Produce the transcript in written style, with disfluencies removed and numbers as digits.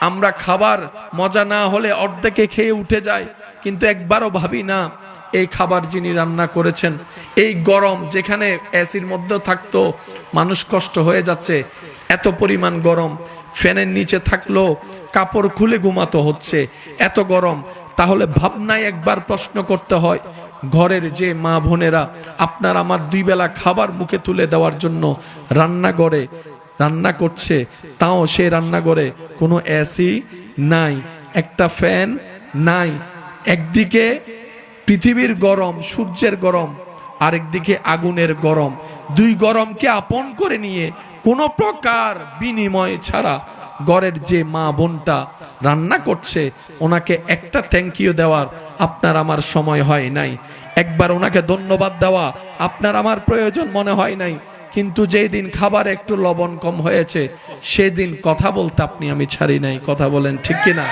আমরা খাবার মজা না হলে অর্ধেকে খেয়ে উঠে যায়, কিন্তু একবারও ভাবি না এই খাবার যিনি রান্না করেছেন, এই গরম যেখানে এসির মধ্যে থাকতো মানুষ কষ্ট হয়ে যাচ্ছে, এত পরিমাণ গরম, ফ্যানের নিচে থাকলো কাপড় খুলে ঘুমাতে হচ্ছে, এত গরম। তাহলে ভাবনায় একবার প্রশ্ন করতে হয়, ঘরের যে মা বোনেরা আপনার আমার 2 বেলা খাবার মুখে তুলে দেওয়ার জন্য রান্নাঘরে রান্না করছে, তাও সে রান্নাঘরে কোনো এসি নাই, একটা ফ্যান নাই। একদিকে পৃথিবীর গরম, সূর্যের গরম, আরেকদিকে আগুনের গরম, 2 গরমকে আপন করে নিয়ে কোনো প্রকার বিনিময় ছাড়া ঘরের যে মা বোনটা রান্না করছে ওনাকে একটা থ্যাংক ইউ দেওয়ার আপনার আমার সময় হয় নাই, একবার ওনাকে ধন্যবাদ দেওয়া আপনার আমার প্রয়োজন মনে হয় নাই। কিন্তু যেই দিন খাবার একটু লবণ কম হয়েছে সেদিন কথা বলতে আপনি আমি ছাড়ি নাই। কথা বলেন ঠিক কিনা?